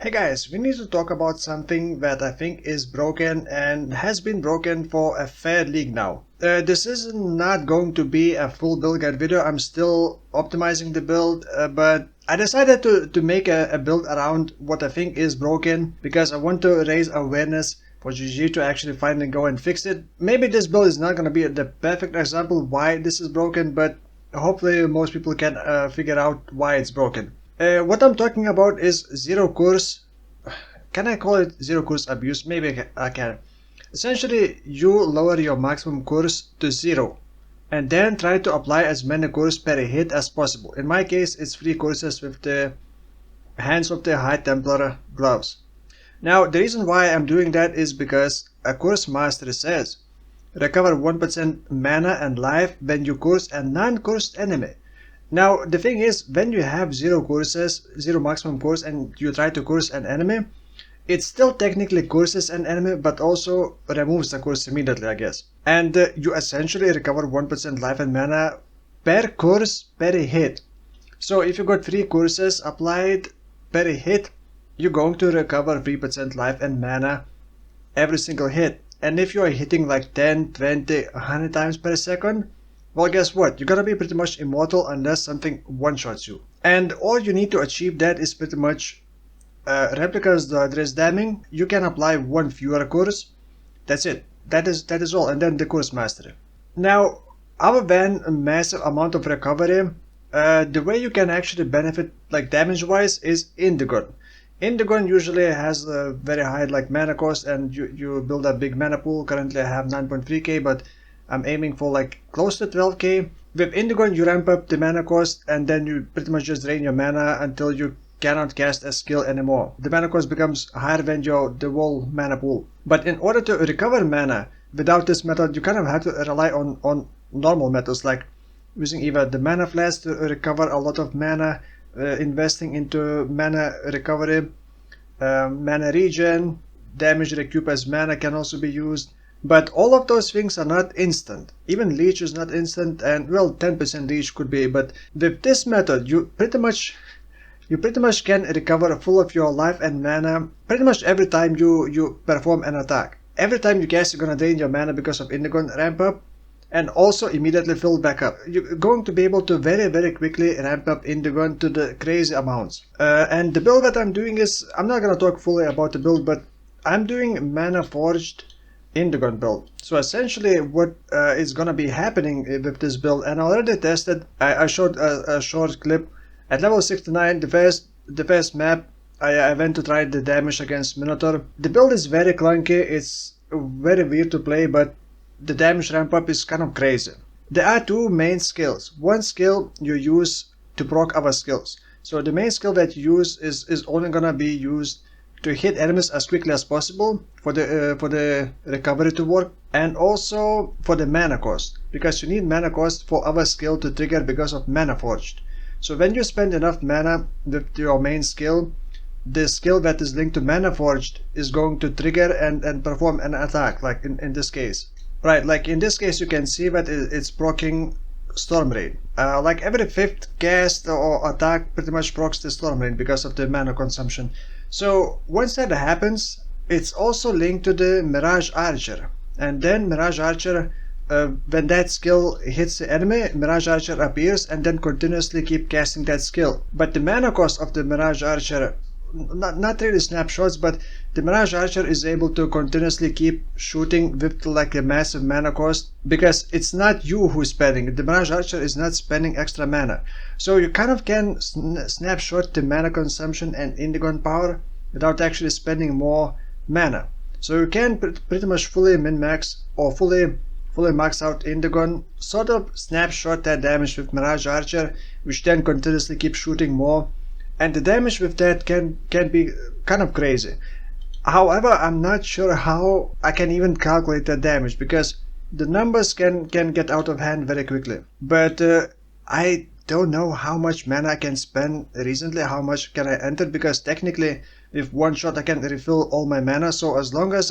Hey guys, we need to talk about something that I think is broken and has been broken for a fair league now. This is not going to be a full build guide video. I'm still optimizing the build, but I decided to make a build around what I think is broken because I want to raise awareness for GG to actually finally go and fix it. Maybe this build is not going to be the perfect example why this is broken, but hopefully most people can figure out why it's broken. What I'm talking about is zero course. Can I call it zero course abuse? Maybe I can. Essentially, you lower your maximum course to 0 and then try to apply as many courses per hit as possible. In my case, it's 3 courses with the Hands of the High Templar gloves. Now, the reason why I'm doing that is because a course master says recover 1% mana and life when you course a non-coursed enemy. Now, the thing is, when you have 0 courses, 0 maximum course, and you try to course an enemy, it still technically courses an enemy, but also removes the course immediately, I guess. And you essentially recover 1% life and mana per course per hit. So if you got 3 courses applied per hit, you're going to recover 3% life and mana every single hit. And if you're hitting like 10, 20, 100 times per second, well, guess what? You're gonna be pretty much immortal unless something one-shots you. And all you need to achieve that is pretty much Replica's Doedre's damning. You can apply 1 fewer course. That's it. That is all. And then the course mastery. Now, other than a massive amount of recovery, the way you can actually benefit like damage-wise is Indigon. Indigon usually has a very high like mana cost, and you build a big mana pool. Currently I have 9.3k, but I'm aiming for like close to 12k. With Indigon you ramp up the mana cost and then you pretty much just drain your mana until you cannot cast a skill anymore. The mana cost becomes higher than the whole mana pool. But in order to recover mana without this method, you kind of have to rely on normal methods like using either the mana flask to recover a lot of mana, investing into mana recovery, mana regen, damage recoup as mana can also be used. But all of those things are not instant. Even leech is not instant, and well, 10% leech could be, but with this method you pretty much can recover full of your life and mana pretty much every time you perform an attack. Every time you cast, you're gonna drain your mana because of Indigon ramp up, and also immediately fill back up. You're going to be able to very quickly ramp up Indigon to the crazy amounts. And the build that I'm doing is, I'm not gonna talk fully about the build, but I'm doing mana forged Indigon build. So essentially what is gonna be happening with this build, and I already tested, I showed a short clip. At level 69, the first map, I went to try the damage against Minotaur. The build is very clunky, it's very weird to play, but the damage ramp up is kind of crazy. There are 2 main skills. One skill you use to proc other skills. So the main skill that you use is only gonna be used to hit enemies as quickly as possible for the recovery to work, and also for the mana cost, because you need mana cost for other skill to trigger because of mana forged. So when you spend enough mana with your main skill, the skill that is linked to mana forged is going to trigger and perform an attack, like in this case. Right, like in this case you can see that it's proccing Storm Rain. Like every 5th cast or attack pretty much procs the Storm Rain because of the mana consumption. So once that happens, it's also linked to the Mirage Archer. And then Mirage Archer, when that skill hits the enemy, Mirage Archer appears and then continuously keep casting that skill. But the mana cost of the Mirage Archer, not really snapshots, but the Mirage Archer is able to continuously keep shooting with like a massive mana cost, because it's not you who's spending. The Mirage Archer is not spending extra mana. So you kind of can snapshot the mana consumption and Indigon power without actually spending more mana. So you can pretty much fully min-max or fully max out Indigon, sort of snapshot that damage with Mirage Archer, which then continuously keeps shooting more. And the damage with that can be kind of crazy. However, I'm not sure how I can even calculate that damage, because the numbers can get out of hand very quickly. But I don't know how much mana I can spend recently, how much can I enter, because technically with one shot I can refill all my mana. So as long as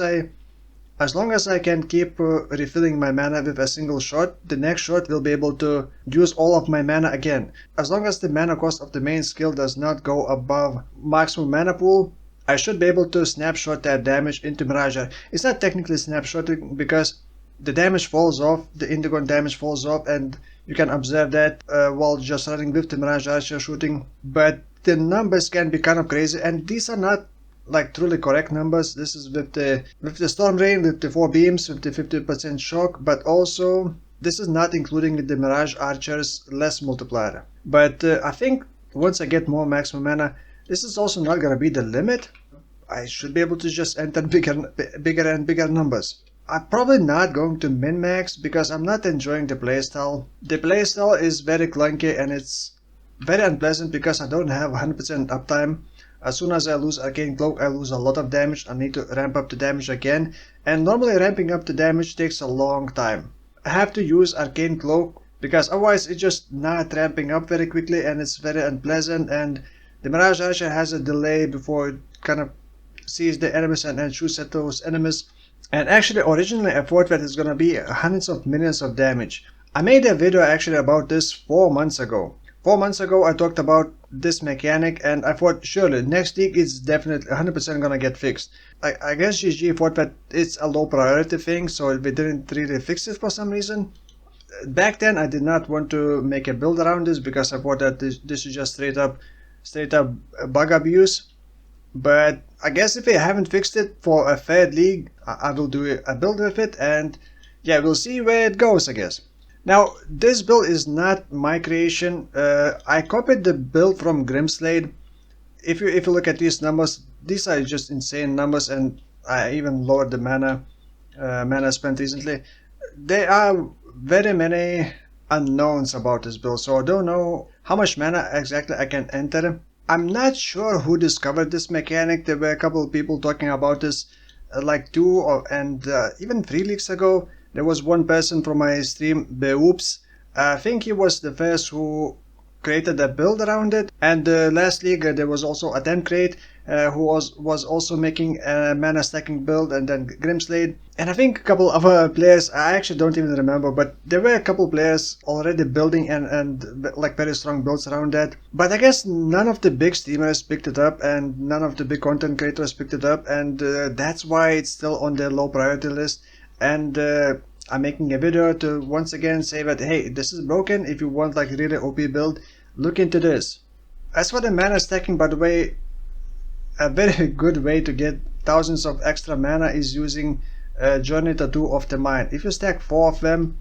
I can keep refilling my mana with a single shot, the next shot will be able to use all of my mana again. As long as the mana cost of the main skill does not go above maximum mana pool, I should be able to snapshot that damage into Mirage. It's not technically snapshotting because the damage falls off, the Indigon damage falls off, and you can observe that while just running with the Mirage Archer shooting. But the numbers can be kind of crazy, and these are not like truly correct numbers. This is with the Storm Rain, with the 4 beams, with the 50% shock, but also this is not including the Mirage Archer's less multiplier. But I think once I get more maximum mana, this is also not gonna be the limit. I should be able to just enter bigger and bigger numbers. I'm probably not going to min-max because I'm not enjoying the playstyle. The playstyle is very clunky and it's very unpleasant because I don't have 100% uptime. As soon as I lose Arcane Cloak, I lose a lot of damage. I need to ramp up the damage again, and normally ramping up the damage takes a long time. I have to use Arcane Cloak because otherwise it's just not ramping up very quickly and it's very unpleasant, and the Mirage Archer has a delay before it kind of sees the enemies and shoots at those enemies. And actually originally I thought that it's gonna be hundreds of millions of damage. I made a video actually about this 4 months ago. 4 months ago I talked about this mechanic and I thought surely next week it's definitely 100% gonna get fixed. I guess GG thought that it's a low priority thing, so we didn't really fix it for some reason. Back then I did not want to make a build around this because I thought that this is just straight up bug abuse. But I guess if they haven't fixed it for a fair league, I will do a build with it, and yeah, we'll see where it goes, I guess. Now, this build is not my creation. I copied the build from Grimsslade. If you look at these numbers, these are just insane numbers, and I even lowered the mana spent recently. There are very many unknowns about this build, so I don't know how much mana exactly I can enter. I'm not sure who discovered this mechanic. There were a couple of people talking about this like 2 and even 3 weeks ago. There was one person from my stream, Beoops. I think he was the first who created a build around it. And last league there was also Attempt Crate who was also making a mana stacking build, and then Grimsslade. And I think a couple other players, I actually don't even remember, but there were a couple players already building and like very strong builds around that. But I guess none of the big streamers picked it up and none of the big content creators picked it up, and that's why it's still on their low priority list. And I'm making a video to once again say that hey, this is broken. If you want like really OP build, look into this. As for the mana stacking, by the way, a very good way to get thousands of extra mana is using Journey Tattoo of the Mind. If you stack 4 of them,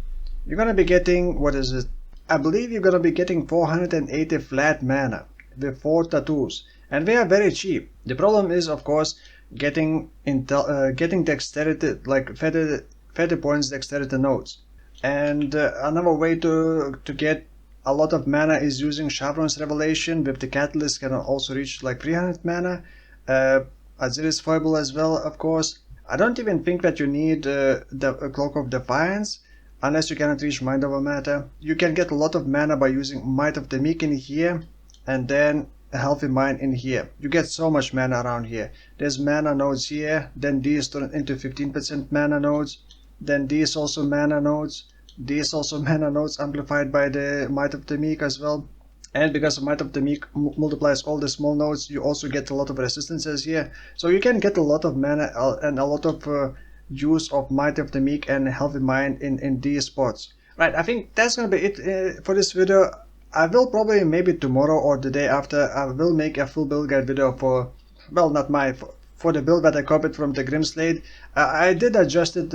you're gonna be getting, what is it? I believe you're gonna be getting 480 flat mana with 4 tattoos, and they are very cheap. The problem is, of course, getting dexterity, like 30 points dexterity nodes. And another way to get a lot of mana is using Chevron's Revelation. With the Catalyst can also reach like 300 mana. Aziri's Foible as well, of course. I don't even think that you need the Cloak of Defiance unless you cannot reach Mind Over Matter. You can get a lot of mana by using Might of the Meek in here and then a Healthy Mind in here. You get so much mana around here. There's mana nodes here, then these turn into 15% mana nodes, then these also mana nodes, these also mana nodes amplified by the Might of the Meek as well. And because Might of the Meek multiplies all the small nodes, you also get a lot of resistances here. So you can get a lot of mana and a lot of use of Might of the Meek and Healthy Mind in these spots. Right, I think that's gonna be it for this video. I will probably, maybe tomorrow or the day after, I will make a full build guide video for, well, not my, for the build that I copied from the Grimsslade. I did adjust it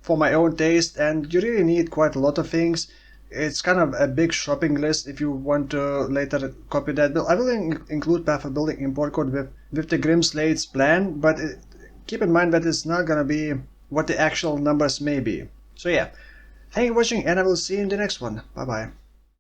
for my own taste, and you really need quite a lot of things. It's kind of a big shopping list if you want to later copy that build. I will include Path of Building import code with the Grimslade's plan, but keep in mind that it's not gonna be what the actual numbers may be. So yeah, thank you for watching, and I will see you in the next one. Bye bye.